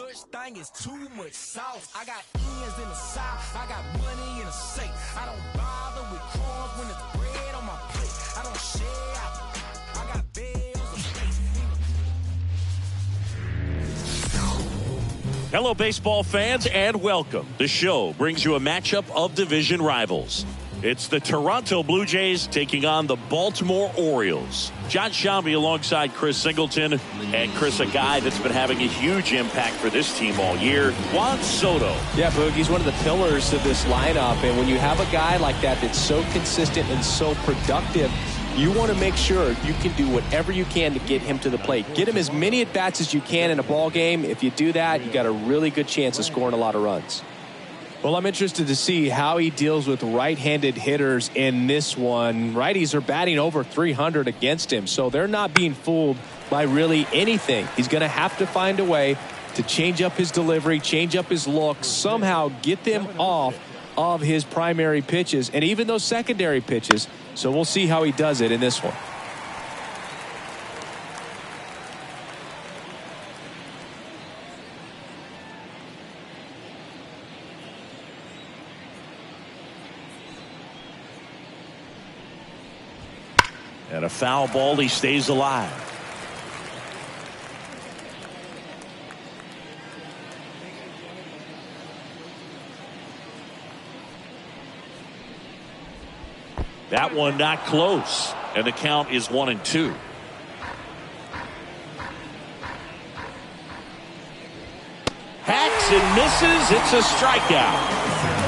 such thing as too much sauce. I got ends in the south, I got money in the safe. I don't bother with crumbs when it's bread on my plate. I don't share out, I got bills of faith. Hello, baseball fans, and welcome. The show brings you a matchup of division rivals. It's the Toronto Blue Jays taking on the Baltimore Orioles. John Shambi alongside Chris Singleton. And Chris, a guy that's been having a huge impact for this team all year, Juan Soto. Yeah, Boog, he's one of the pillars of this lineup. And when you have a guy like that that's so consistent and so productive, you want to make sure you can do whatever you can to get him to the plate. Get him as many at-bats as you can in a ball game. If you do that, you got a really good chance of scoring a lot of runs. Well, I'm interested to see how he deals with right-handed hitters in this one. Righties are batting over 300 against him, so they're not being fooled by really anything. He's going to have to find a way to change up his delivery, change up his look, somehow get them off of his primary pitches and even those secondary pitches. So we'll see how he does it in this one. And a foul ball, he stays alive. That one not close, and the count is 1-2. Hacks and misses. It's a strikeout.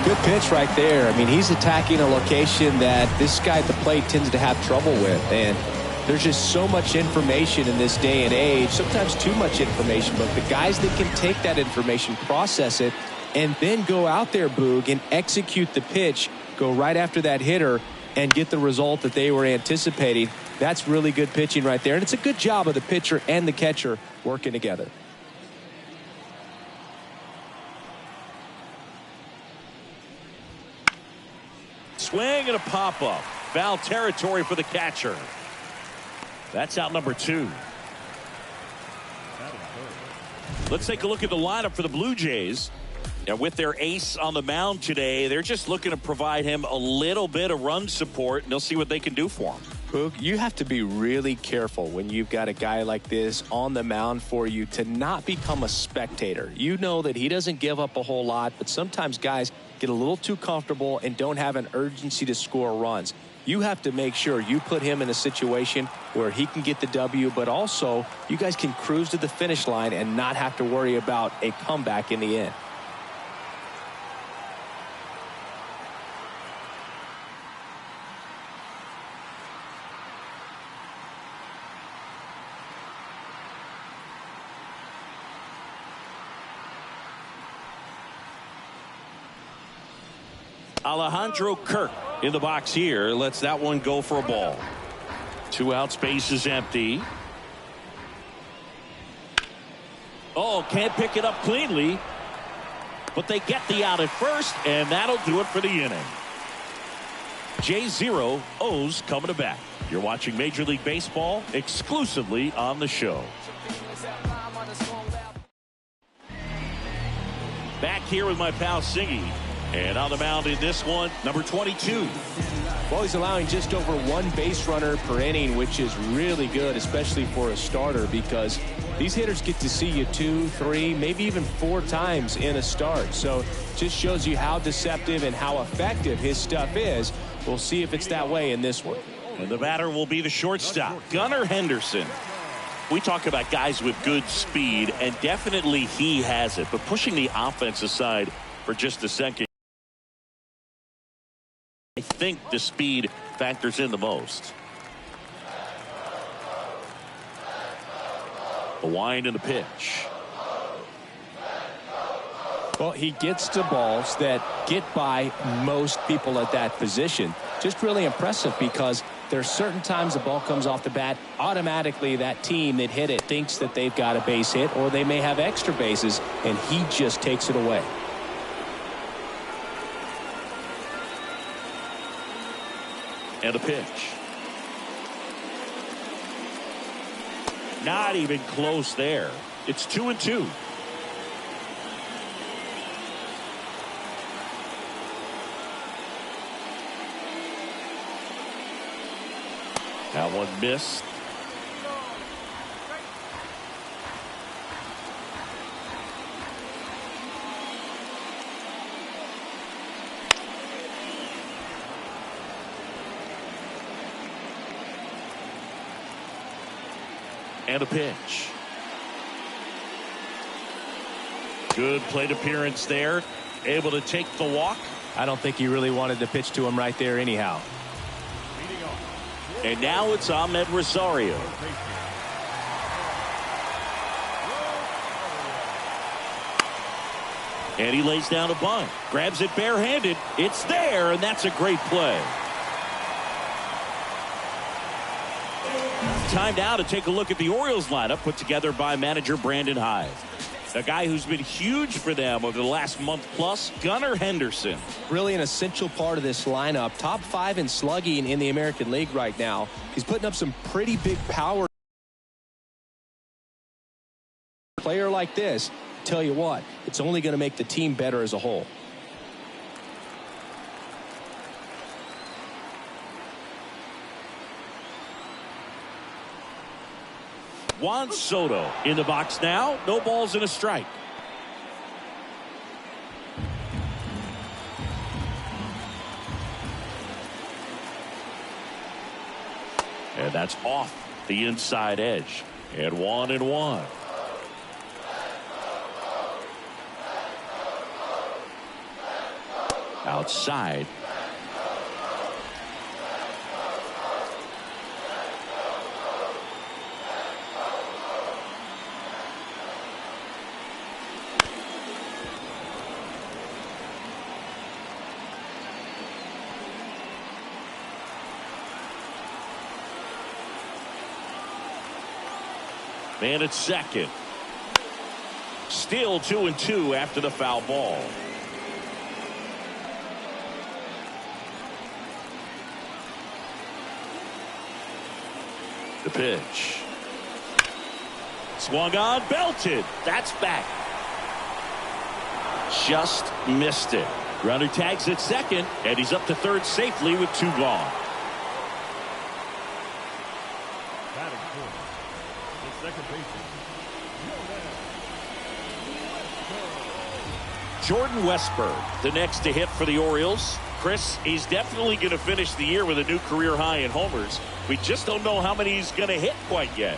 Good pitch right there. I mean, he's attacking a location that this guy at the plate tends to have trouble with. And there's just so much information in this day and age, sometimes too much information. But the guys that can take that information, process it, and then go out there, Boog, and execute the pitch, go right after that hitter, and get the result that they were anticipating, that's really good pitching right there. And it's a good job of the pitcher and the catcher working together. Swing and a pop-up. Foul territory for the catcher. That's out number 2. Let's take a look at the lineup for the Blue Jays. And with their ace on the mound today, they're just looking to provide him a little bit of run support, and they'll see what they can do for him. Boog, you have to be really careful when you've got a guy like this on the mound for you to not become a spectator. You know that he doesn't give up a whole lot, but sometimes guys get a little too comfortable and don't have an urgency to score runs. You have to make sure you put him in a situation where he can get the W, but also you guys can cruise to the finish line and not have to worry about a comeback in the end. Alejandro Kirk in the box here. Lets that one go for a ball. 2 outs, base is empty. Oh, can't pick it up cleanly. But they get the out at first, and that'll do it for the inning. J0 O's coming to bat. You're watching Major League Baseball exclusively on the show. Back here with my pal Singy. And on the mound in this one, number 22. Well, he's allowing just over 1 base runner per inning, which is really good, especially for a starter, because these hitters get to see you 2, 3, maybe even 4 times in a start. So just shows you how deceptive and how effective his stuff is. We'll see if it's that way in this one. And the batter will be the shortstop, Gunnar Henderson. We talk about guys with good speed, and definitely he has it. But pushing the offense aside for just a second, I think the speed factors in the most. The wind and the pitch. Well, he gets to balls that get by most people at that position. Just really impressive, because there's certain times the ball comes off the bat, automatically that team that hit it thinks that they've got a base hit, or they may have extra bases, and he just takes it away. And a pitch. Not even close there. It's 2-2. That one missed. And a pitch. Good plate appearance there. Able to take the walk. I don't think he really wanted to pitch to him right there anyhow. And now it's Ahmed Rosario. And he lays down a bunt. Grabs it barehanded. It's there, and that's a great play. Time now to take a look at the Orioles lineup put together by manager Brandon Hyde. A guy who's been huge for them over the last month plus, Gunnar Henderson. Really an essential part of this lineup. Top 5 in slugging in the American League right now. He's putting up some pretty big power. A player like this, tell you what, it's only going to make the team better as a whole. Juan Soto in the box now. No balls and a strike. And that's off the inside edge. And 1-1. Outside. Man at second. Still 2-2 after the foul ball. The pitch. Swung on, belted. That's back. Just missed it. Runner tags at second, and he's up to third safely with 2 gone. Jordan Westburg, the next to hit for the Orioles. Chris, he's definitely going to finish the year with a new career high in homers. We just don't know how many he's going to hit quite yet.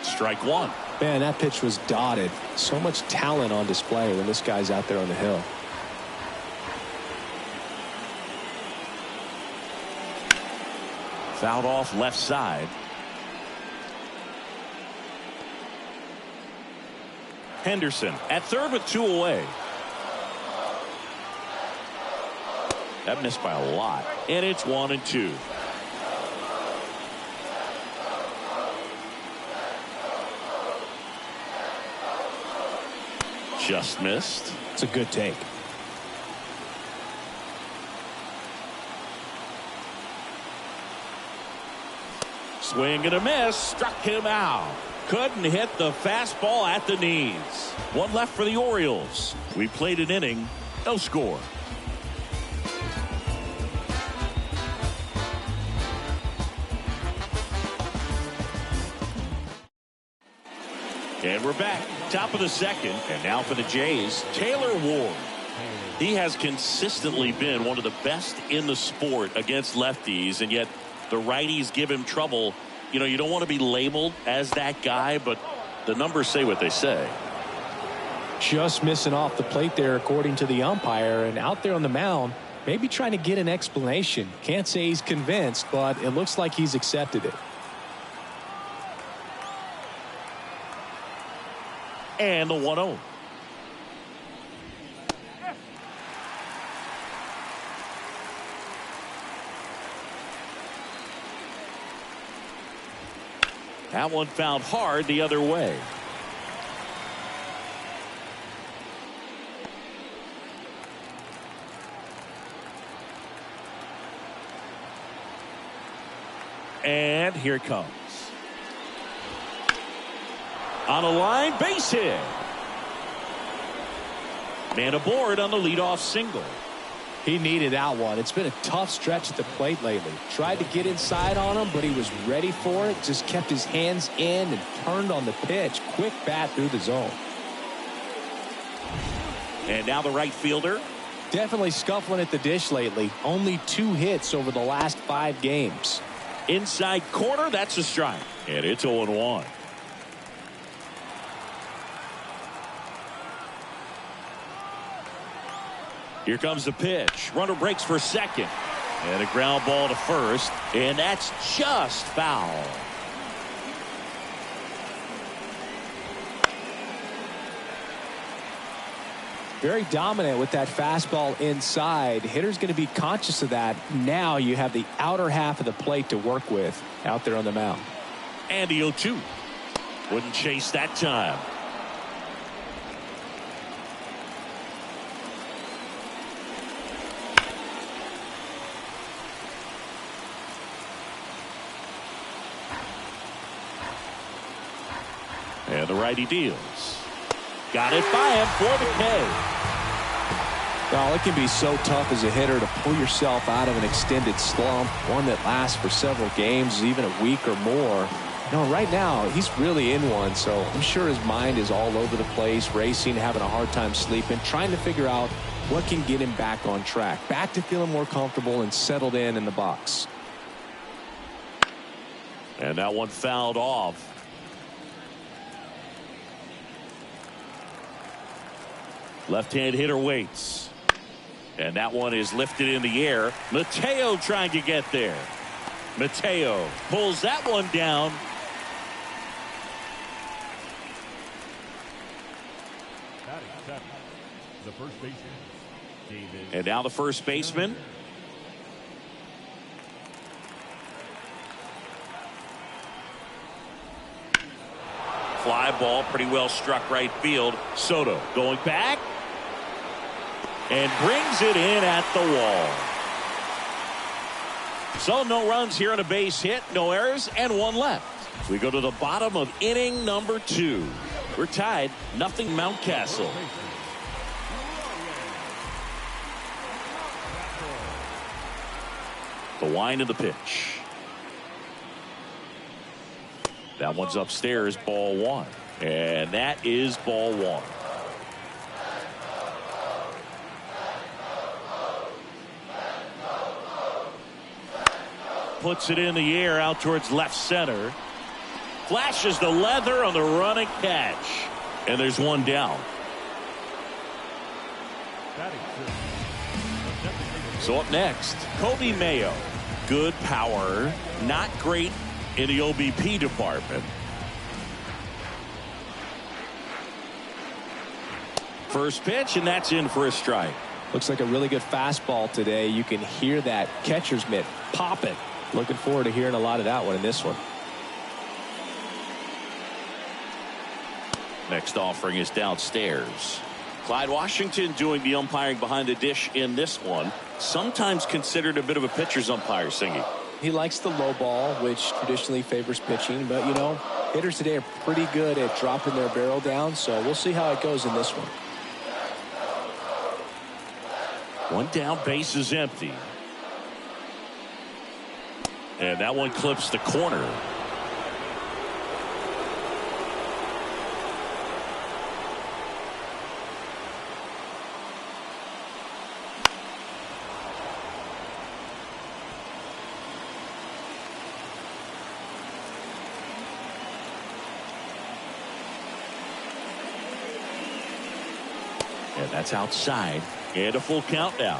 Strike one. Man, that pitch was dotted. So much talent on display when this guy's out there on the hill. Fouled off left side. Henderson at third with 2 away. That missed by a lot. And it's 1-2. Just missed. It's a good take. Swing and a miss. Struck him out. Couldn't hit the fastball at the knees. 1 left for the Orioles. We played an inning. No score. And we're back. Top of the second. And now for the Jays, Taylor Ward. He has consistently been one of the best in the sport against lefties, and yet the righties give him trouble. You know, you don't want to be labeled as that guy, but the numbers say what they say. Just missing off the plate there, according to the umpire, and out there on the mound, maybe trying to get an explanation. Can't say he's convinced, but it looks like he's accepted it. And the 1-0. That one found hard the other way. And here it comes. On a line, base hit. Man aboard on the leadoff single. He needed that one. It's been a tough stretch at the plate lately. Tried to get inside on him, but he was ready for it. Just kept his hands in and turned on the pitch. Quick bat through the zone. And now the right fielder. Definitely scuffling at the dish lately. Only 2 hits over the last 5 games. Inside corner, that's a strike. And it's 0-1. Here comes the pitch. Runner breaks for second. And a ground ball to first. And that's just foul. Very dominant with that fastball inside. Hitter's going to be conscious of that. Now you have the outer half of the plate to work with out there on the mound. And the 0-2. Wouldn't chase that time. And the righty deals. Got it by him for the K. Well, it can be so tough as a hitter to pull yourself out of an extended slump, one that lasts for several games, even a week or more. No, right now, he's really in one, so I'm sure his mind is all over the place, racing, having a hard time sleeping, trying to figure out what can get him back on track, back to feeling more comfortable and settled in the box. And that one fouled off. Left-hand hitter waits. And that one is lifted in the air. Mateo trying to get there. Mateo pulls that one down. The first baseman, David. And now the first baseman. Fly ball, pretty well struck right field. Soto going back. And brings it in at the wall. So no runs here on a base hit, no errors, and 1 left. We go to the bottom of inning number 2. We're tied, nothing Mountcastle. The wind of the pitch. That one's upstairs, ball 1. And that is ball 1. Puts it in the air out towards left center. Flashes the leather on the running catch. And there's one down. So up next, Kobe Mayo. Good power, not great in the OBP department. First pitch, and that's in for a strike. Looks like a really good fastball today. You can hear that catcher's mitt popping. Looking forward to hearing a lot of that one in this one. Next offering is downstairs. Clyde Washington doing the umpiring behind the dish in this one. Sometimes considered a bit of a pitcher's umpire, Singy. He likes the low ball, which traditionally favors pitching. But, you know, hitters today are pretty good at dropping their barrel down. So we'll see how it goes in this one. One down, base is empty. And that one clips the corner. And that's outside. And a full count now.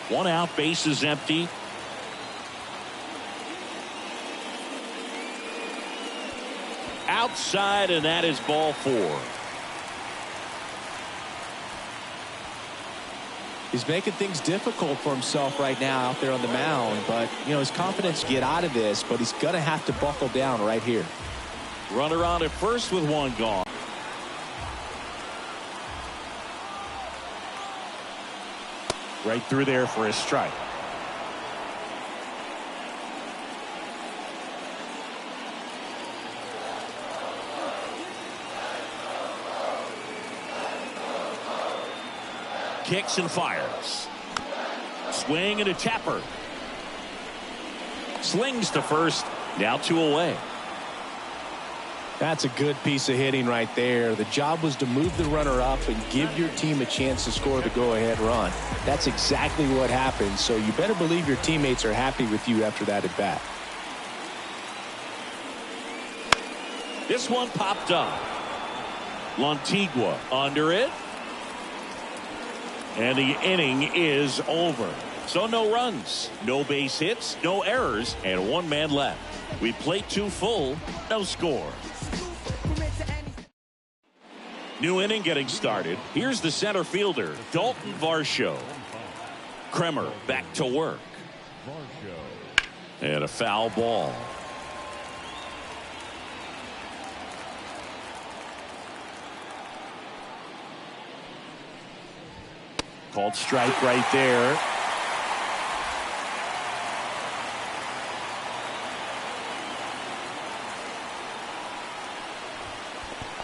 1 out, base is empty. Outside, and that is ball 4. He's making things difficult for himself right now out there on the mound. But, you know, his confidence to get out of this, but he's going to have to buckle down right here. Runner on at first with 1 gone. Right through there for a strike. Kicks and fires. Swing and a tapper. Slings to first. Now 2 away. That's a good piece of hitting right there. The job was to move the runner up and give your team a chance to score the go-ahead run. That's exactly what happened, so you better believe your teammates are happy with you after that at bat. This one popped up. Lantigua under it. And the inning is over. So no runs, no base hits, no errors, and 1 man left. We played 2 full, no score. New inning getting started. Here's the center fielder, Dalton Varsho. Kremer back to work. And a foul ball. Called strike right there.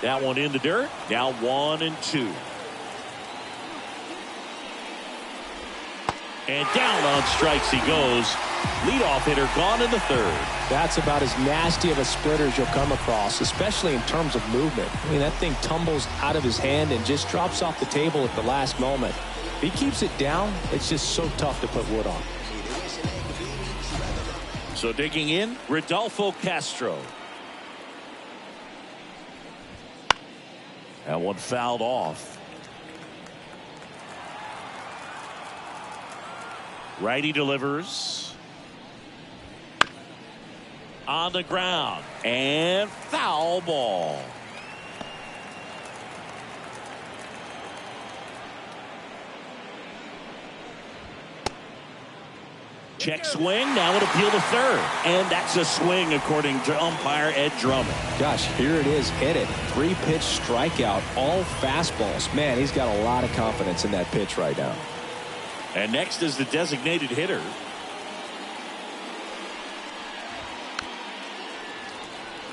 That one in the dirt. Now 1-2. And down on strikes he goes. Leadoff hitter gone in the 3rd. That's about as nasty of a splitter as you'll come across, especially in terms of movement. I mean, that thing tumbles out of his hand and just drops off the table at the last moment. If he keeps it down, it's just so tough to put wood on. So digging in, Rodolfo Castro. That one fouled off. Righty delivers. On the ground. And foul ball. Check swing. Now an appeal to 3rd. And that's a swing according to umpire Ed Drummond. Gosh, here it is. Hit it. 3-pitch strikeout. All fastballs. Man, he's got a lot of confidence in that pitch right now. And next is the designated hitter.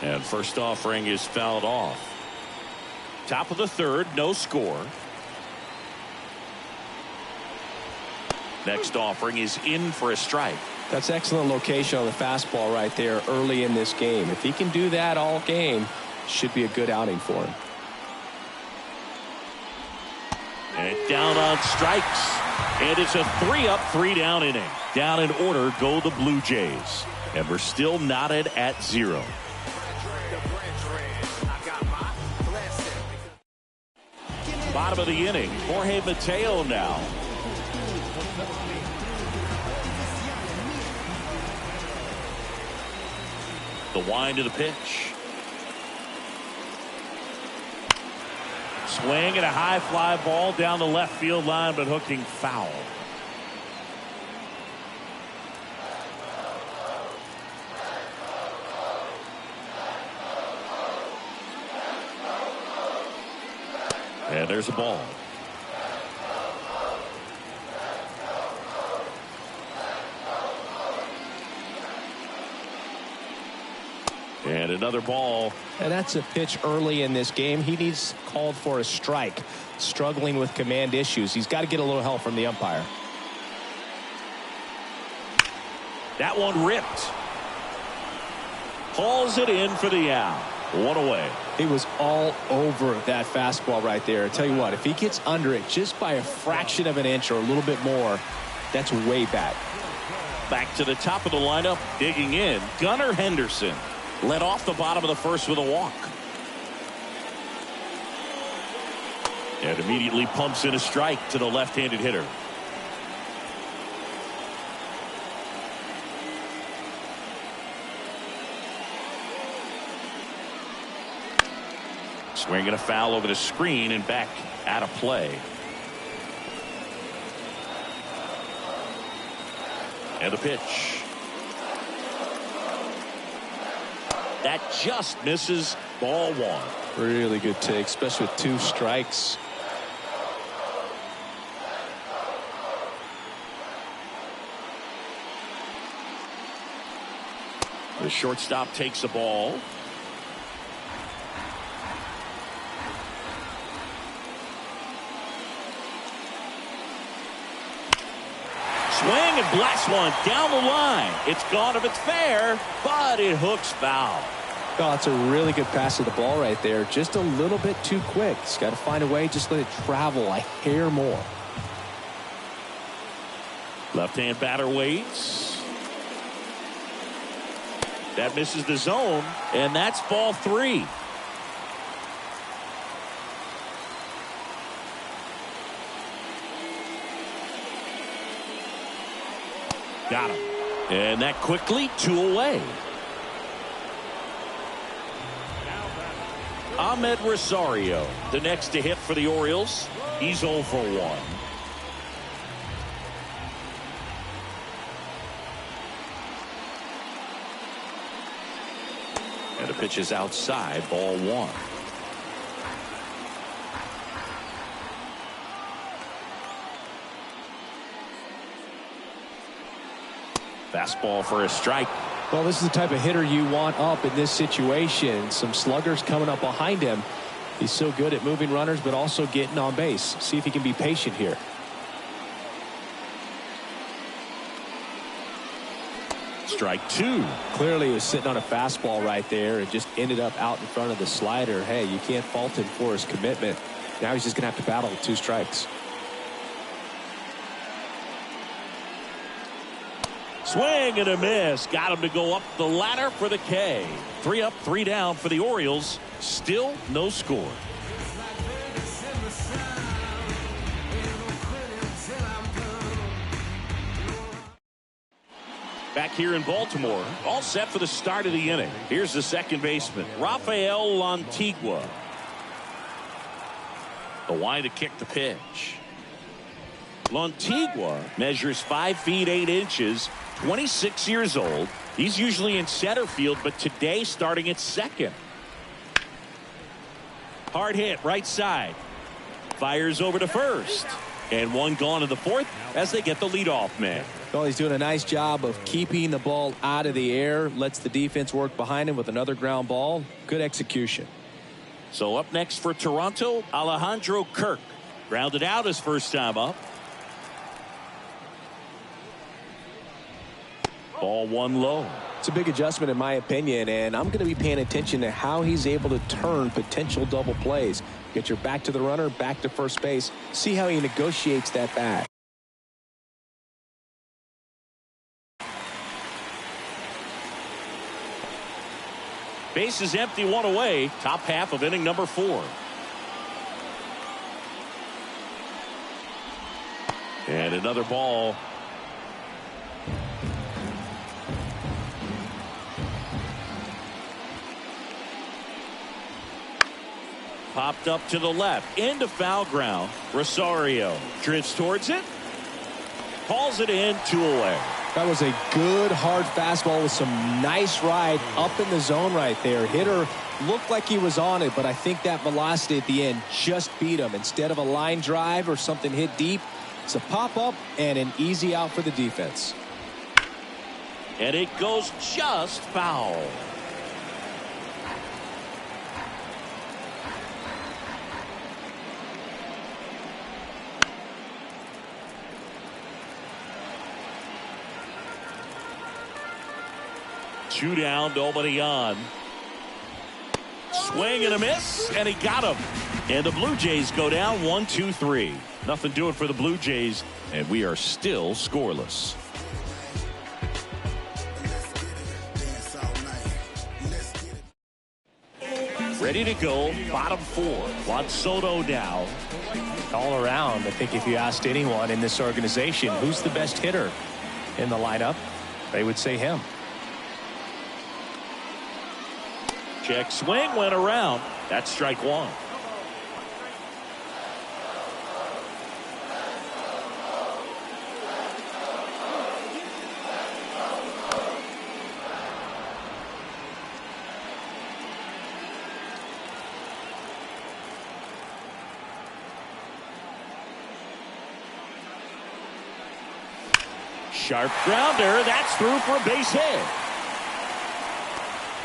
And first offering is fouled off. Top of the 3rd. No score. Next offering is in for a strike. That's excellent location on the fastball right there early in this game. If he can do that all game, should be a good outing for him. And down on strikes. And it's a 3-up, 3-down inning. Down in order go the Blue Jays. And we're still knotted at 0. Bottom of the inning. Jorge Mateo now. The wind of the pitch. Swing and a high fly ball down the left field line, but hooking foul. And there's a ball. And another ball. And that's a pitch early in this game. He needs called for a strike. Struggling with command issues. He's got to get a little help from the umpire. That one ripped. Hauls it in for the out. 1 away. He was all over that fastball right there. I tell you what, if he gets under it just by a fraction of an inch or a little bit more, that's way back. Back to the top of the lineup, digging in, Gunnar Henderson. Led off the bottom of the 1st with a walk. And immediately pumps in a strike to the left-handed hitter. Swinging a foul over the screen and back out of play. And the pitch. That just misses. Ball 1. Really good take, especially with 2 strikes. The shortstop takes the ball. Swing and blast one down the line. It's gone if it's fair, but it hooks foul. Oh, it's a really good pass to the ball right there. Just a little bit too quick. He's got to find a way. Just let it travel a hair more. Left-hand batter waits. That misses the zone, and that's ball 3. Got him. And that quickly 2 away. Ahmed Rosario, the next to hit for the Orioles. He's 0 for 1. And the pitch is outside, ball 1. Fastball for a strike. Well, this is the type of hitter you want up in this situation. Some sluggers coming up behind him. He's so good at moving runners, but also getting on base. See if he can be patient here. Strike 2. Clearly he was sitting on a fastball right there and just ended up out in front of the slider. Hey, you can't fault him for his commitment. Now he's just going to have to battle with 2 strikes. Swing and a miss. Got him to go up the ladder for the K. 3 up, 3 down for the Orioles. Still no score. Back here in Baltimore, all set for the start of the inning. Here's the second baseman, Rafael Lantigua. The wide to kick the pitch. Lantigua measures 5 feet 8 inches, 26 years old. He's usually in center field, but today starting at second. Hard hit right side. Fires over to first. And 1 gone in the 4th as they get the leadoff man. Well, he's doing a nice job of keeping the ball out of the air. Lets the defense work behind him with another ground ball. Good execution. So up next for Toronto, Alejandro Kirk. Grounded out his first time up. Ball 1 low. It's a big adjustment in my opinion, and I'm going to be paying attention to how he's able to turn potential double plays. Get your back to the runner, back to first base. See how he negotiates that back. Base is empty, 1 away. Top half of inning number 4. And another ball. Popped up to the left into foul ground. Rosario drifts towards it, hauls it in, 2 away. That was a good hard fastball with some nice ride up in the zone right there. Hitter looked like he was on it, but I think that velocity at the end just beat him. Instead of a line drive or something hit deep, it's a pop up and an easy out for the defense. And it goes just foul. Two down, nobody on. Swing and a miss, and he got him. And the Blue Jays go down 1-2-3. Nothing doing for the Blue Jays, and we are still scoreless. Ready to go, bottom 4. Juan Soto now. All around, I think if you asked anyone in this organization who's the best hitter in the lineup, they would say him. Check swing, went around. That's strike 1. Sharp grounder. That's through for a base hit.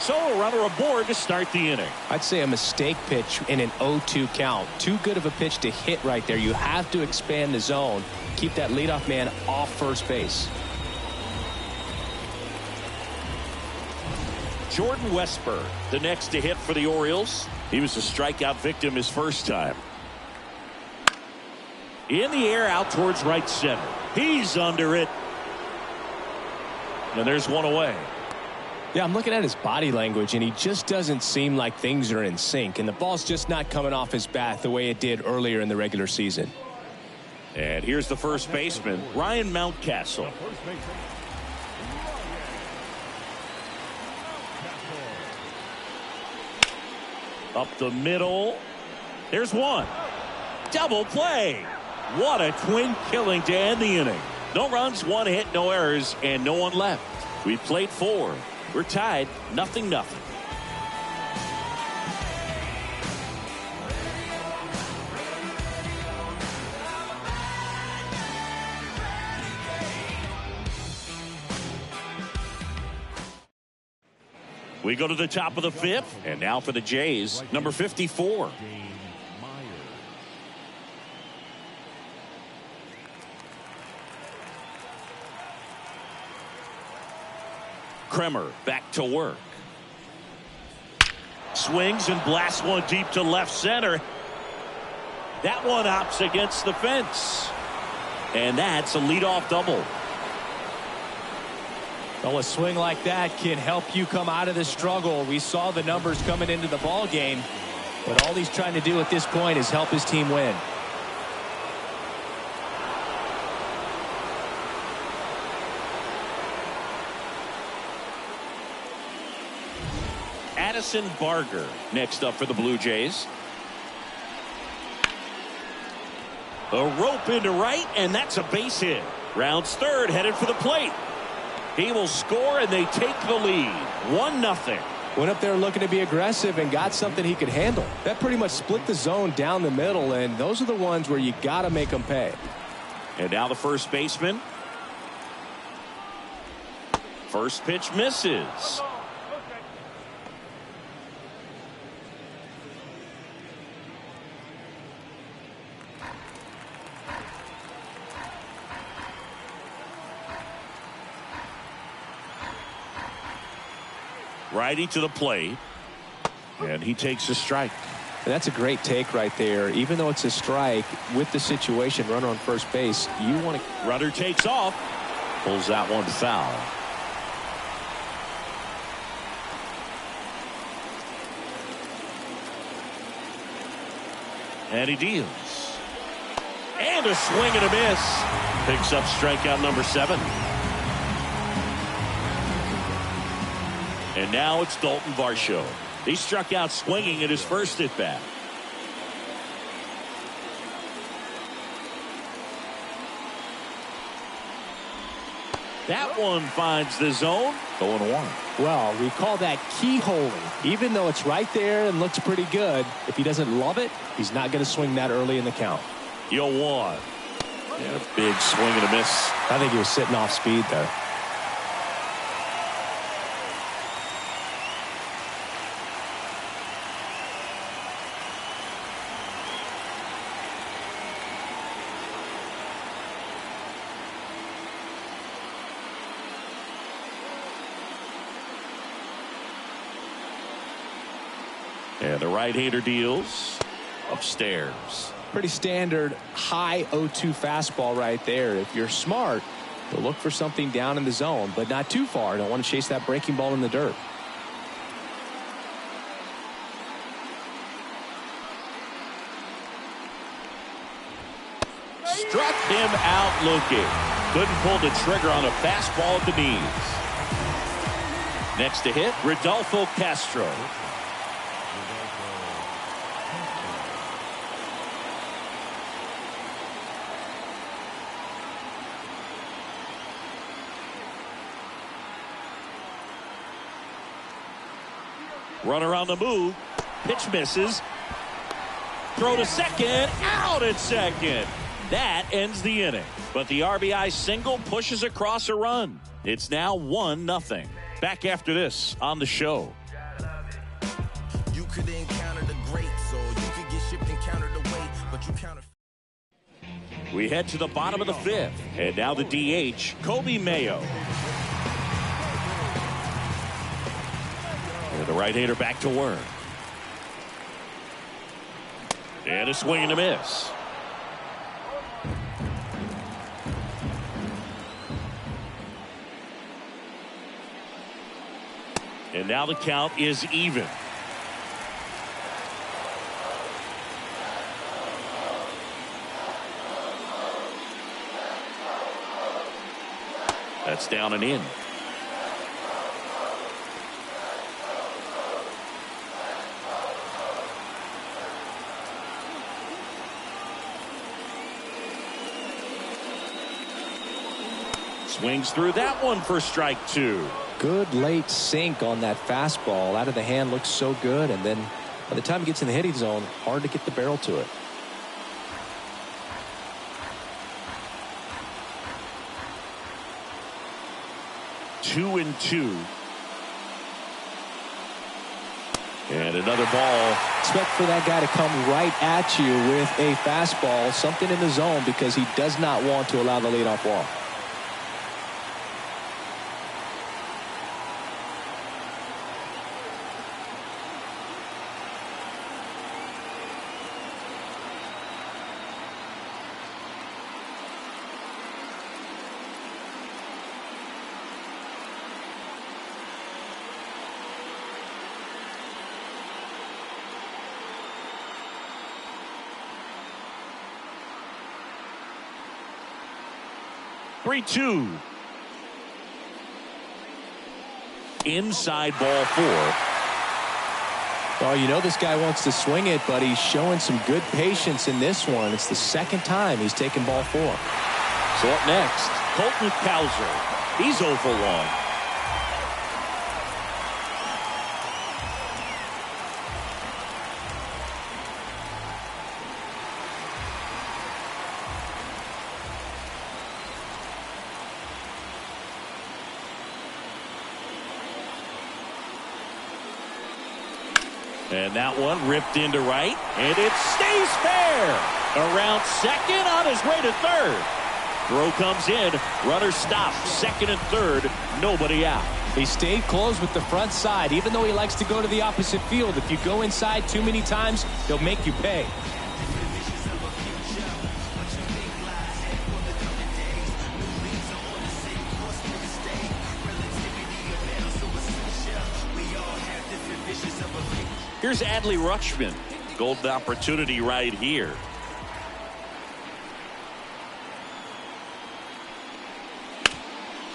So a runner aboard to start the inning. I'd say a mistake pitch in an 0-2 count. Too good of a pitch to hit right there. You have to expand the zone. Keep that leadoff man off first base. Jordan Westburg, the next to hit for the Orioles. He was a strikeout victim his first time. In the air out towards right center. He's under it. And there's one away. Yeah, I'm looking at his body language, and he just doesn't seem like things are in sync. And the ball's just not coming off his bat the way it did earlier in the regular season. And here's the first baseman, Ryan Mountcastle. Up the middle. There's one. Double play. What a twin killing to end the inning. No runs, one hit, no errors, and no one left. We played 4. We're tied, 0-0. We go to the top of the 5th, and now for the Jays, number 54. Kremer back to work. Swings and blasts one deep to left center. That one opts against the fence. And that's a leadoff double. Well, a swing like that can help you come out of the struggle. We saw the numbers coming into the ball game, but all he's trying to do at this point is help his team win. Addison Barger next up for the Blue Jays. A rope into right, and that's a base hit. Rounds third, headed for the plate. He will score, and they take the lead. 1-0. Went up there looking to be aggressive and got something he could handle. That pretty much split the zone down the middle, and those are the ones where you got to make them pay. And now the first baseman. First pitch misses. Righty to the plate, and he takes a strike. And that's a great take right there. Even though it's a strike, with the situation, runner on first base, you want to. Runner takes off, pulls that one foul. And he deals. And a swing and a miss. Picks up strikeout number 7. And now it's Dalton Varsho. He struck out swinging at his first at bat. That one finds the zone. 0-1. Well, we call that keyholing. Even though it's right there and looks pretty good, if he doesn't love it, he's not going to swing that early in the count. 0-1. And a big swing and a miss. I think he was sitting off speed there. And the right-hander deals upstairs. Pretty standard high 0-2 fastball right there. If you're smart, you'll look for something down in the zone, but not too far. Don't want to chase that breaking ball in the dirt. Struck him out looking. Couldn't pull the trigger on a fastball at the knees. Next to hit, Rodolfo Castro. Runner on the move. Pitch misses. Throw to second. Out at second. That ends the inning. But the RBI single pushes across a run. It's now 1-0. Back after this on the show. We head to the bottom of the 5th. And now the DH, Kobe Mayo. And the right-hander back to work. And a swing and a miss. And now the count is even. That's down and in. Swings through that one for strike 2. Good late sink on that fastball. Out of the hand looks so good, and then by the time it gets in the hitting zone, hard to get the barrel to it. Two and two. And another ball. Expect for that guy to come right at you with a fastball, something in the zone, because he does not want to allow the leadoff walk. Three-two. Inside ball 4. Oh, you know this guy wants to swing it, but he's showing some good patience in this one. It's the second time he's taken ball 4. So up next, Colton Cowser. He's 0 for 1. And that one ripped into right, and it stays fair. Around second, on his way to third. Throw comes in, runner stops, second and third, nobody out. He stayed close with the front side, even though he likes to go to the opposite field. If you go inside too many times, he'll make you pay. Here's Adley Rutschman. Golden opportunity right here.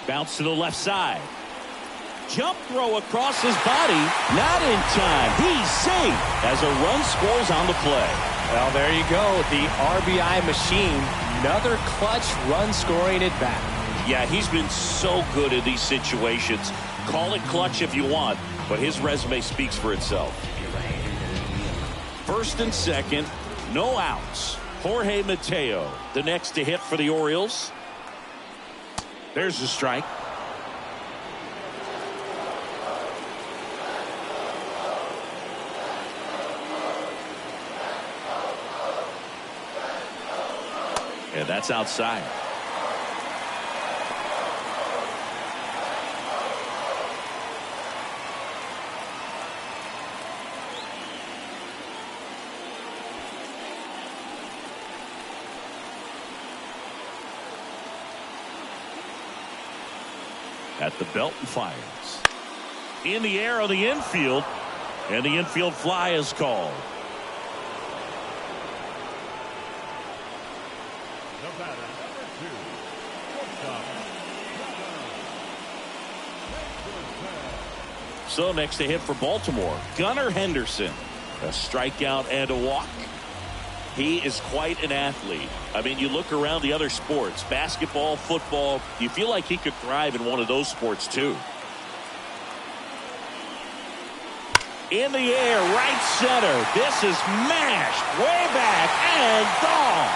Bounce to the left side. Jump throw across his body. Not in time. He's safe as a run scores on the play. Well, there you go. The RBI machine. Another clutch run scoring at bat. Yeah, he's been so good in these situations. Call it clutch if you want, but his resume speaks for itself. First and second, no outs. Jorge Mateo, the next to hit for the Orioles. There's a strike. And that's outside. At the belt and fires. In the air on the infield. And the infield fly is called. The batter, number 2, shortstop. So next to hit for Baltimore, Gunnar Henderson. A strikeout and a walk. He is quite an athlete. I mean, you look around the other sports, basketball, football, you feel like he could thrive in one of those sports too. In the air, right center. This is mashed way back and gone.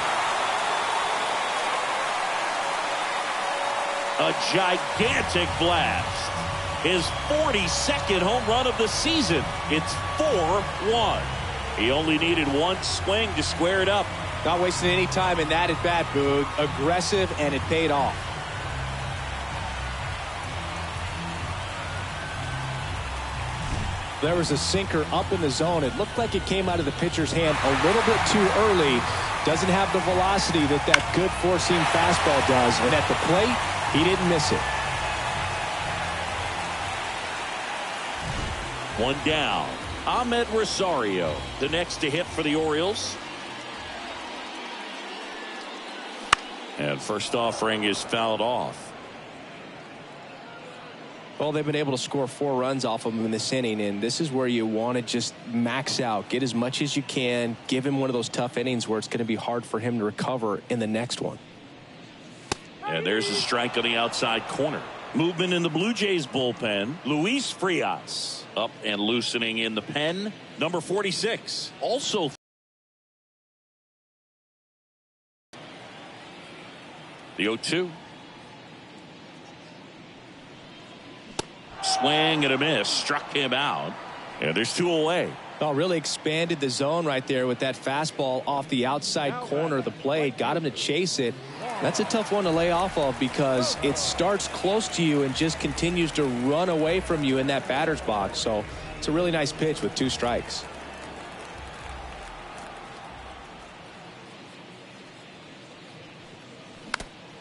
A gigantic blast. His 42nd home run of the season. It's 4-1. He only needed one swing to square it up. Not wasting any time in that at bat, Boog. Aggressive, and it paid off. There was a sinker up in the zone. It looked like it came out of the pitcher's hand a little bit too early. Doesn't have the velocity that good four-seam fastball does. And at the plate, he didn't miss it. One down. Ahmed Rosario, the next to hit for the Orioles. And first offering is fouled off. Well, they've been able to score 4 runs off of him in this inning, and this is where you want to just max out, get as much as you can, give him one of those tough innings where it's going to be hard for him to recover in the next one. And there's a strike on the outside corner. Movement in the Blue Jays bullpen. Luis Frias up and loosening in the pen. Number 46. Also the 0-2. Swing and a miss. Struck him out. And there's 2 away. Oh, really expanded the zone right there with that fastball off the outside corner of the plate. Got him to chase it. That's a tough one to lay off of because it starts close to you and just continues to run away from you in that batter's box. So it's a really nice pitch with 2 strikes.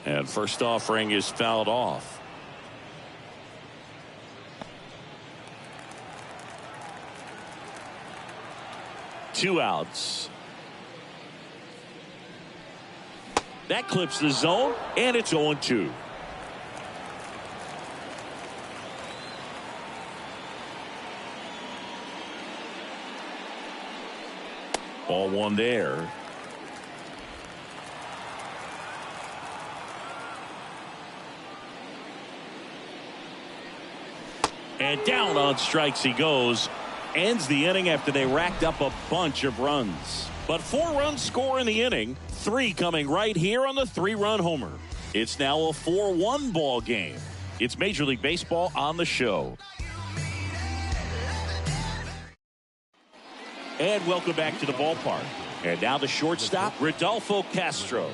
And first offering is fouled off. Two outs. That clips the zone, and it's 0-2. Ball 1 there. And down on strikes he goes. Ends the inning after they racked up a bunch of runs. But 4 runs score in the inning. 3 coming right here on the 3-run homer. It's now a 4-1 ball game. It's Major League Baseball on the show. And welcome back to the ballpark. And now the shortstop, Rodolfo Castro.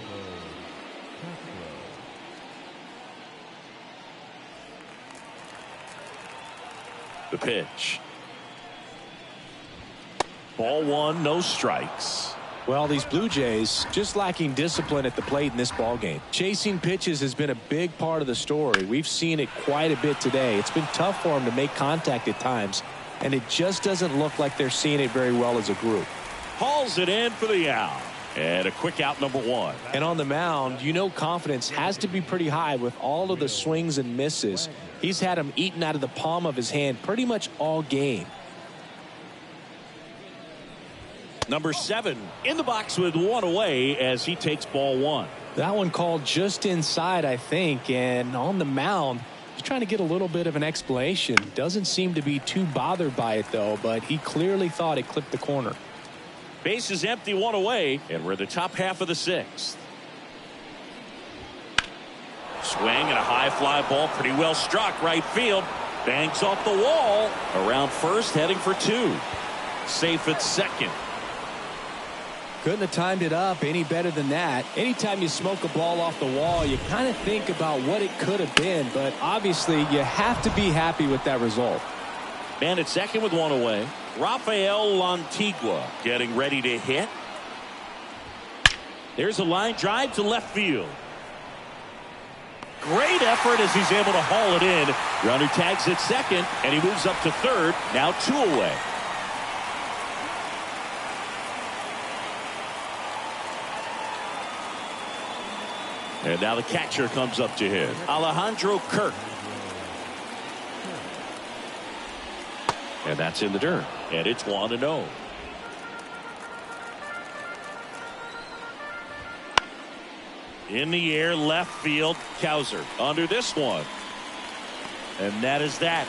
The pitch. Ball 1, no strikes. Well, these Blue Jays just lacking discipline at the plate in this ball game. Chasing pitches has been a big part of the story. We've seen it quite a bit today. It's been tough for them to make contact at times, and it just doesn't look like they're seeing it very well as a group. Hauls it in for the out. And a quick out, number 1. And on the mound, you know confidence has to be pretty high with all of the swings and misses. He's had them eaten out of the palm of his hand pretty much all game. Number 7 in the box with 1 away as he takes ball 1. That one called just inside, I think, and on the mound, he's trying to get a little bit of an explanation. Doesn't seem to be too bothered by it, though, but he clearly thought it clipped the corner. Base is empty, 1 away, and we're the top half of the 6th. Swing and a high fly ball, pretty well struck, right field. Bangs off the wall, around first, heading for 2. Safe at second. Couldn't have timed it up any better than that. Anytime you smoke a ball off the wall, you kind of think about what it could have been, but obviously you have to be happy with that result. Man at second with 1 away. Rafael Lantigua getting ready to hit. There's a line drive to left field. Great effort as he's able to haul it in. Runner tags at second, and he moves up to third. Now 2 away. And now the catcher comes up to hit. Alejandro Kirk. And that's in the dirt. And it's 1-0. In the air, left field, Cowser under this one. And that is that.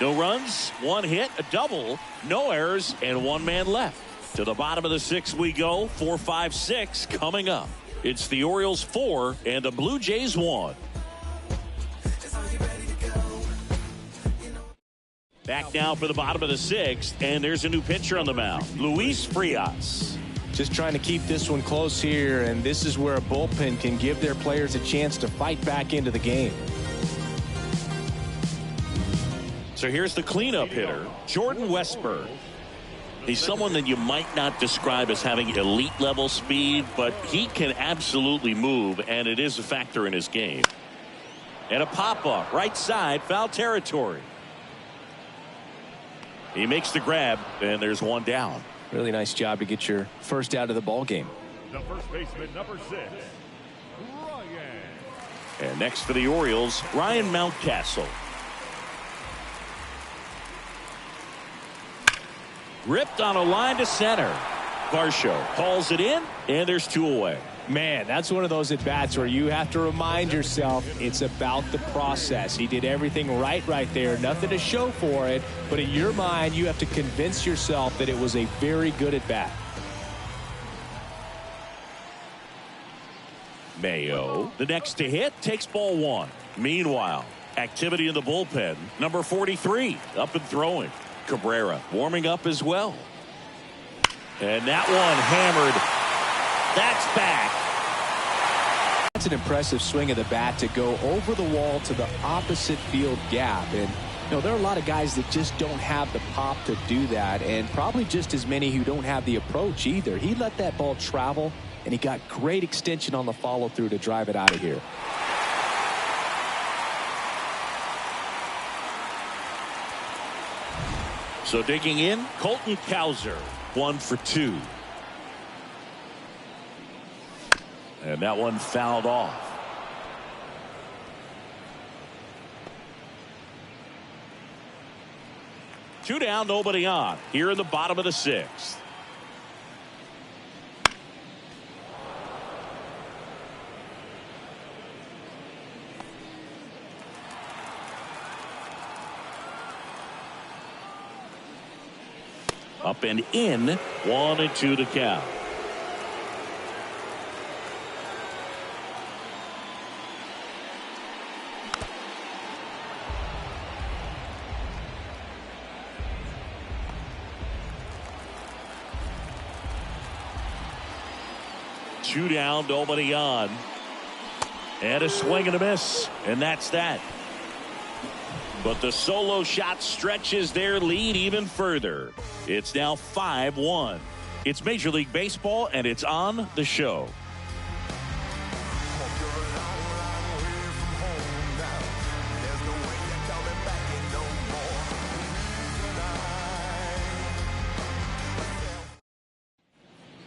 No runs, 1 hit, a double, no errors, and 1 man left. To the bottom of the 6th we go. 4-5-6 coming up. It's the Orioles 4 and the Blue Jays 1. Back now for the bottom of the 6th, and there's a new pitcher on the mound. Luis Frias. Just trying to keep this one close here, and this is where a bullpen can give their players a chance to fight back into the game. So here's the cleanup hitter, Jordan Westburg. He's someone that you might not describe as having elite level speed, but he can absolutely move, and it is a factor in his game. And a pop-up, right side, foul territory. He makes the grab, and there's one down. Really nice job to get your first out of the ball game. The first baseman, number 6, Ryan. And next for the Orioles, Ryan Mountcastle. Ripped on a line to center. Varsho calls it in, and there's 2 away. Man, that's one of those at-bats where you have to remind yourself it's about the process. He did everything right there. Nothing to show for it, but in your mind, you have to convince yourself that it was a very good at-bat. Mayo, the next to hit, takes ball 1. Meanwhile, activity in the bullpen. Number 43, up and throwing. Cabrera warming up as well. And that one hammered. That's back. That's an impressive swing of the bat to go over the wall to the opposite field gap. And, you know, there are a lot of guys that just don't have the pop to do that, and probably just as many who don't have the approach either. He let that ball travel, and he got great extension on the follow-through to drive it out of here. So digging in, Colton Cowser, 1 for 2. And that one fouled off. Two down, nobody on. Here in the bottom of the 6th. Up and in, 1-2 to count. Two down, nobody on. And a swing and a miss. And that's that. But the solo shot stretches their lead even further. It's now 5-1. It's Major League Baseball, and it's on the show.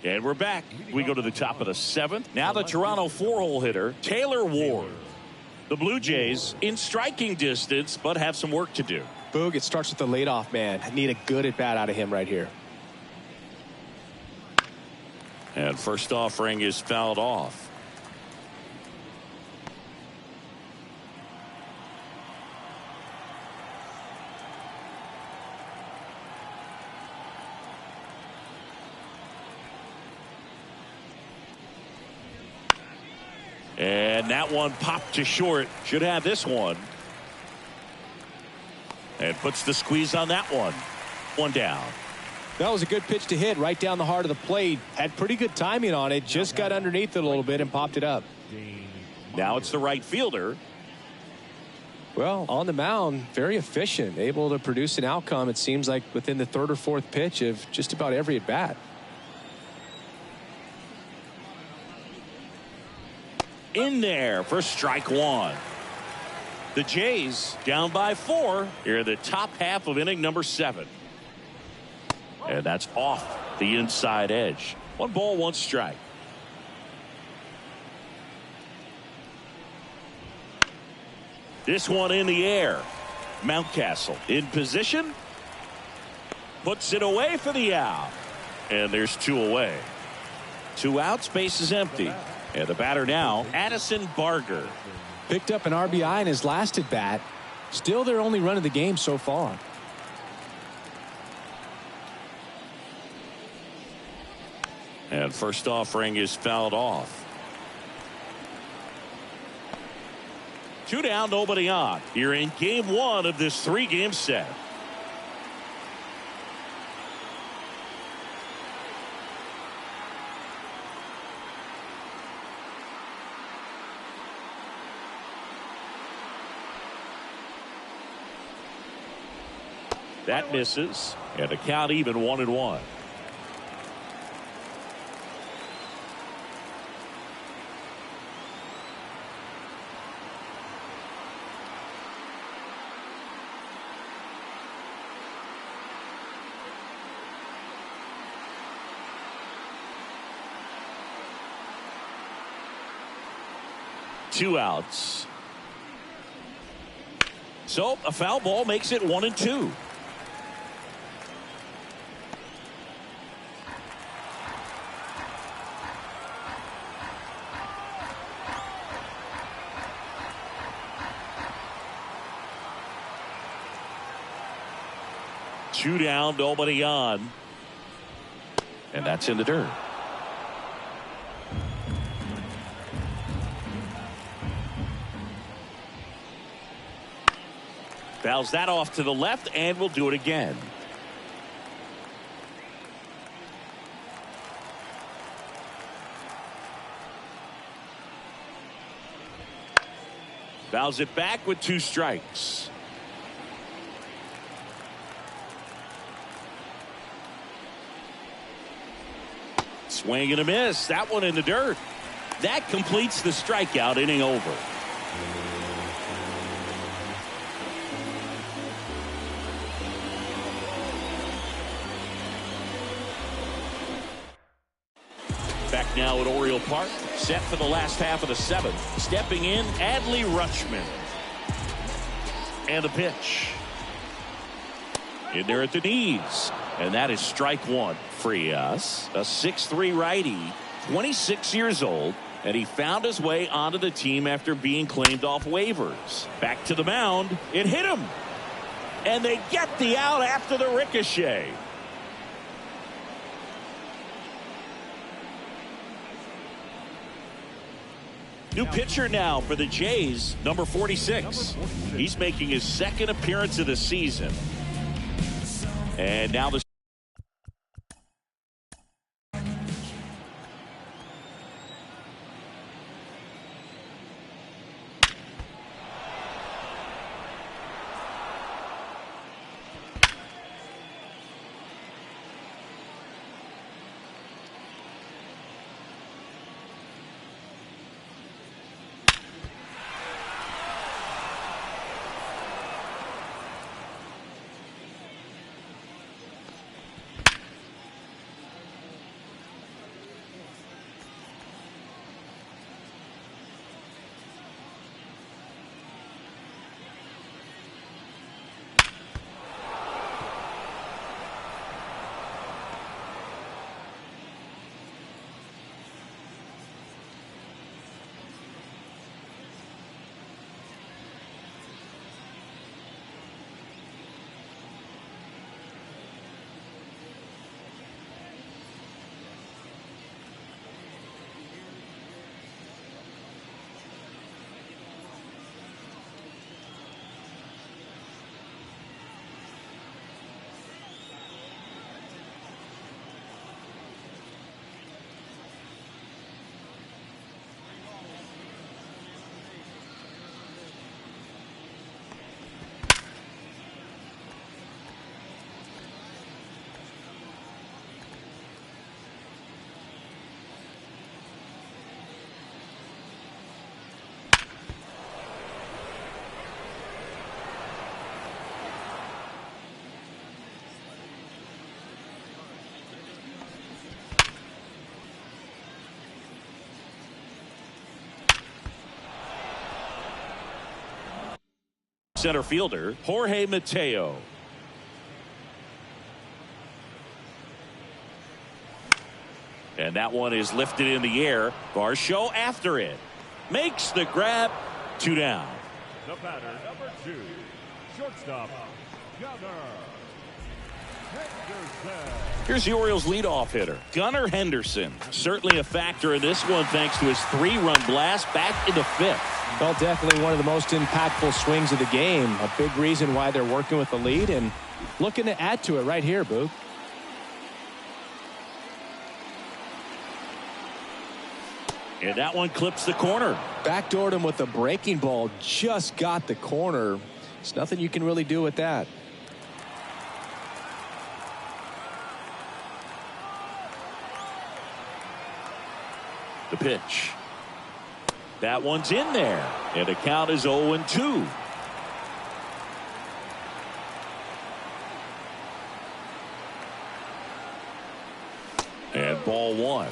And we're back. We go to the top of the 7th. Now the Toronto 4-hole hitter, Taylor Ward. The Blue Jays in striking distance, but have some work to do. Boog, it starts with the leadoff man. I need a good at-bat out of him right here. And first offering is fouled off. And that one popped to short. Should have this one. And puts the squeeze on that one. One down. That was a good pitch to hit right down the heart of the plate. Had pretty good timing on it. Just got underneath it a little bit and popped it up. Now it's the right fielder. Well, on the mound, very efficient. Able to produce an outcome, it seems like, within the 3rd or 4th pitch of just about every at-bat. In there for strike 1. The Jays down by 4 here in the top half of inning number 7. And that's off the inside edge. 1 ball, 1 strike. This one in the air. Mountcastle in position. Puts it away for the out. And there's 2 away. 2 outs, base is empty. And the batter now, Addison Barger. Picked up an RBI in his last at bat. Still their only run of the game so far. And first offering is fouled off. 2 down, nobody on. Here in game 1 of this 3-game set. That misses, and the count even 1-1. Two outs. So a foul ball makes it 1-2. Two down, nobody on. And that's in the dirt. Fouls that off to the left, and we'll do it again. Fouls it back with 2 strikes. Swing and a miss. That one in the dirt. That completes the strikeout inning over. Back now at Oriole Park, set for the last half of the 7th. Stepping in, Adley Rutschman. And a pitch. In there at the knees. And that is strike 1. Frias, a 6'3" righty, 26 years old, and he found his way onto the team after being claimed off waivers. Back to the mound. It hit him. And they get the out after the ricochet. New pitcher now for the Jays, number 46. He's making his 2nd appearance of the season. And now the center fielder, Jorge Mateo. And that one is lifted in the air. Varsho after it. Makes the grab. 2 down. The batter, number 2, shortstop, Gunnar Henderson. Here's the Orioles leadoff hitter, Gunnar Henderson. Certainly a factor in this one thanks to his 3-run blast back in the 5th. Well, definitely one of the most impactful swings of the game. A big reason why they're working with the lead and looking to add to it right here, Boog. And that one clips the corner. Backdoored him with a breaking ball. Just got the corner. There's nothing you can really do with that. The pitch. That one's in there. And the count is 0-2. And ball one.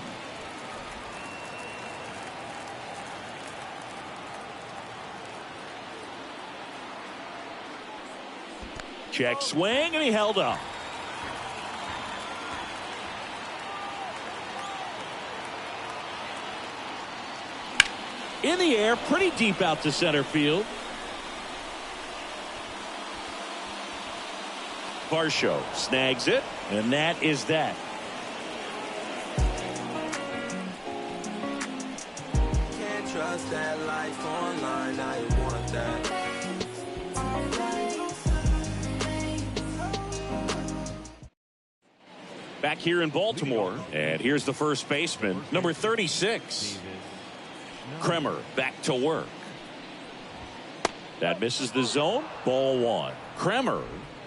Check swing, and he held up. In the air, pretty deep out to center field. Varsho snags it, and that is that. Can't trust that life online, I want that. Back here in Baltimore, and here's the first baseman, number 36. Kremer back to work. That misses the zone. Ball one. Kremer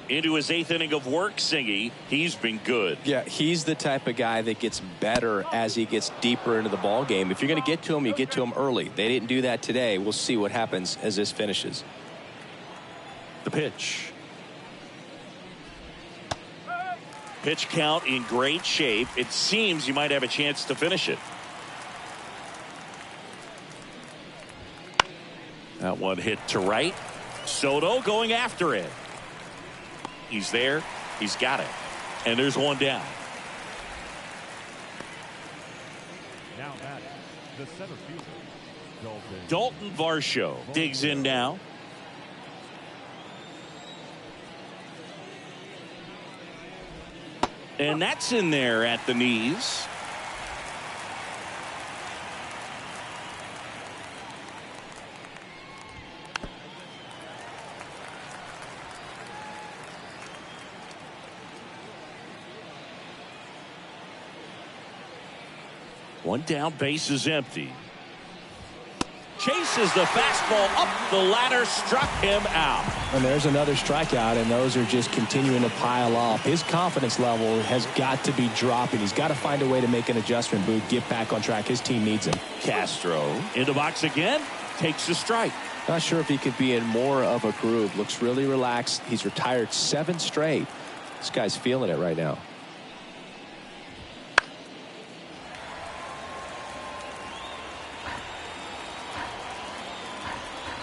into his 8th inning of work, Singy. He's been good. Yeah, he's the type of guy that gets better as he gets deeper into the ball game. If you're going to get to him, you get to him early. They didn't do that today. We'll see what happens as this finishes. The pitch. Pitch count in great shape. It seems you might have a chance to finish it. That one hit to right. Soto going after it. He's there. He's got it. And there's one down. Now batting, the center fielder, Dalton Varsho digs in now. And that's in there at the knees. One down, base is empty. Chases the fastball up the ladder, struck him out. And there's another strikeout, and those are just continuing to pile up. His confidence level has got to be dropping. He's got to find a way to make an adjustment, Boog, get back on track. His team needs him. Castro in the box again, takes a strike. Not sure if he could be in more of a groove. Looks really relaxed. He's retired 7 straight. This guy's feeling it right now.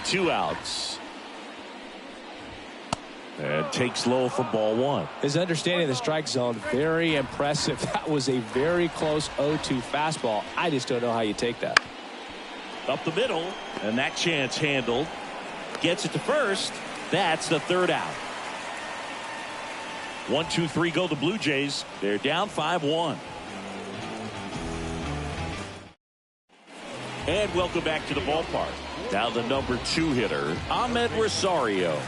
Two outs. And takes low for ball one. His understanding of the strike zone, very impressive. That was a very close 0-2 fastball. I just don't know how you take that. Up the middle, and that chance handled. Gets it to first. That's the third out. 1-2-3 go the Blue Jays. They're down 5-1. And welcome back to the ballpark. Now the number 2 hitter, Ahmed Rosario.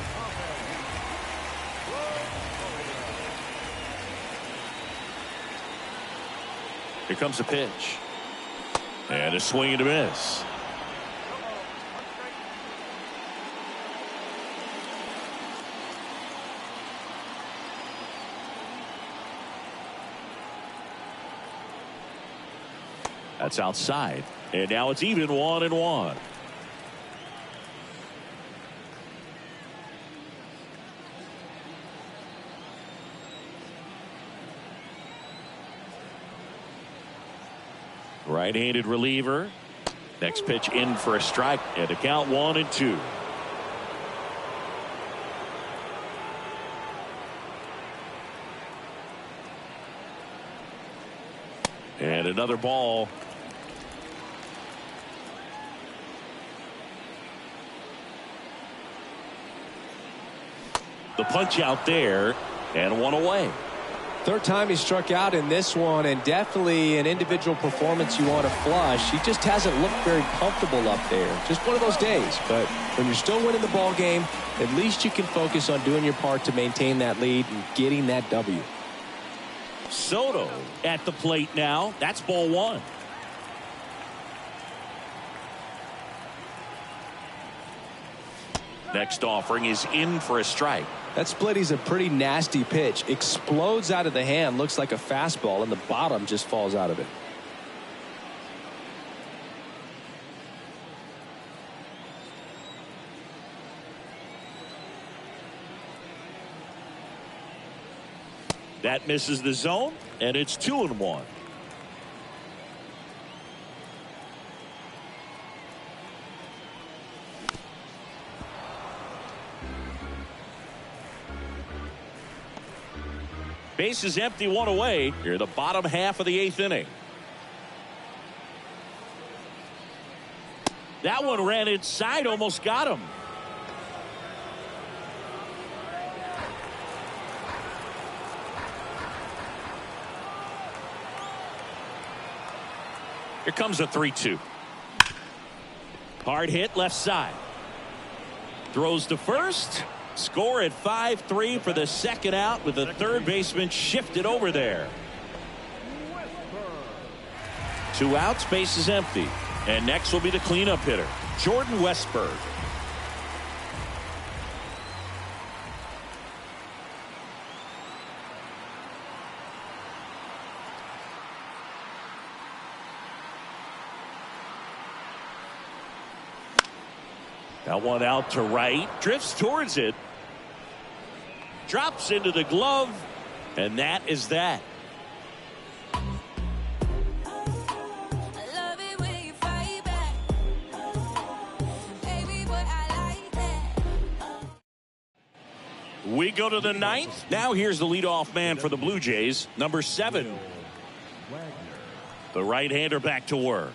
Here comes a pitch. And a swing and a miss. That's outside. And now it's even 1-1. Right-handed reliever. Next pitch in for a strike, and the count 1-2. And another ball. The punch out there, and one away. Third time he struck out in this one, and definitely an individual performance you want to flush. He just hasn't looked very comfortable up there. Just one of those days. But when you're still winning the ball game, at least you can focus on doing your part to maintain that lead and getting that W. Soto at the plate now. That's ball one. Next offering is in for a strike. That split is a pretty nasty pitch. Explodes out of the hand. Looks like a fastball, and the bottom just falls out of it. That misses the zone, and it's 2-1. Base is empty, one away. Here, the bottom half of the 8th inning. That one ran inside, almost got him. Here comes a 3-2. Hard hit left side. Throws to first. Score at 5-3 for the second out with the third baseman shifted over there. 2 outs, base is empty. And next will be the cleanup hitter, Jordan Westberg. That one out to right, drifts towards it, drops into the glove, and that is that. We go to the 9th. Now here's the leadoff man for the Blue Jays, number 7. The right-hander back to work.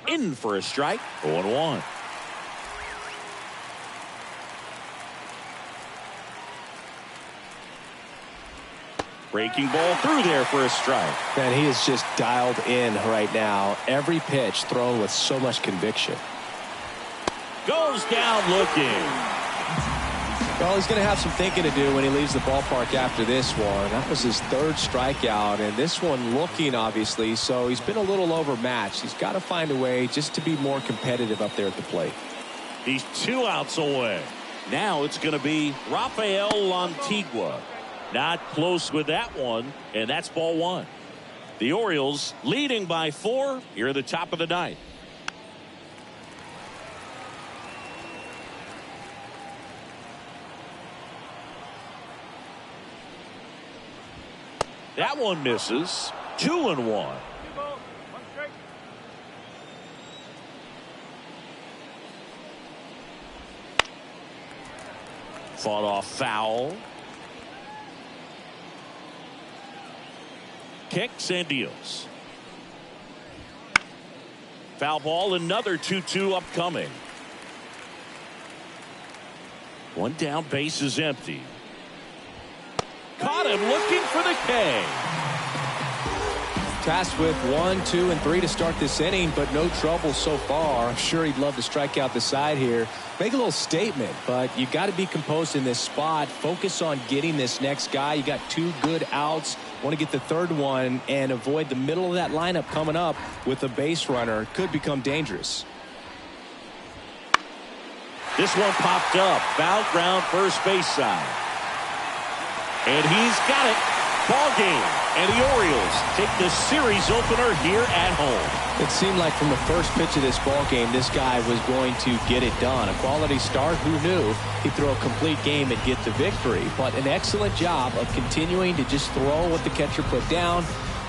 In for a strike, 0-1. Breaking ball through there for a strike. Man, he is just dialed in right now. Every pitch thrown with so much conviction. Goes down looking. Well, he's going to have some thinking to do when he leaves the ballpark after this one. That was his 3rd strikeout, and this one looking, obviously, so he's been a little overmatched. He's got to find a way just to be more competitive up there at the plate. He's 2 outs away. Now it's going to be Rafael Lantigua. Not close with that one, and that's ball 1. The Orioles leading by 4 here at the top of the 9th. That one misses. 2-1. Fought off foul. Kicks and deals. Foul ball, another 2-2 upcoming. One down, base is empty. Caught him looking for the K. Tasked with 1, 2, and 3 to start this inning, but no trouble so far. I'm sure he'd love to strike out the side here. Make a little statement, but you got to be composed in this spot. Focus on getting this next guy. You got 2 good outs. Want to get the 3rd one and avoid the middle of that lineup coming up with a base runner. Could become dangerous. This one popped up. Foul ground, first base side. And he's got it. Ball game. And the Orioles take the series opener here at home. It seemed like from the first pitch of this ball game, this guy was going to get it done. A quality start. Who knew he'd throw a complete game and get the victory? But an excellent job of continuing to just throw what the catcher put down.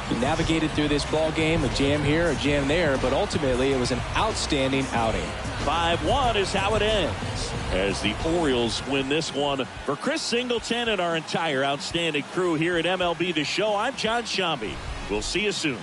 He navigated through this ball game, a jam here, a jam there, but ultimately it was an outstanding outing. 5-1 is how it ends as the Orioles win this one. For Chris Singleton and our entire outstanding crew here at MLB The Show, I'm John Shambi. We'll see you soon.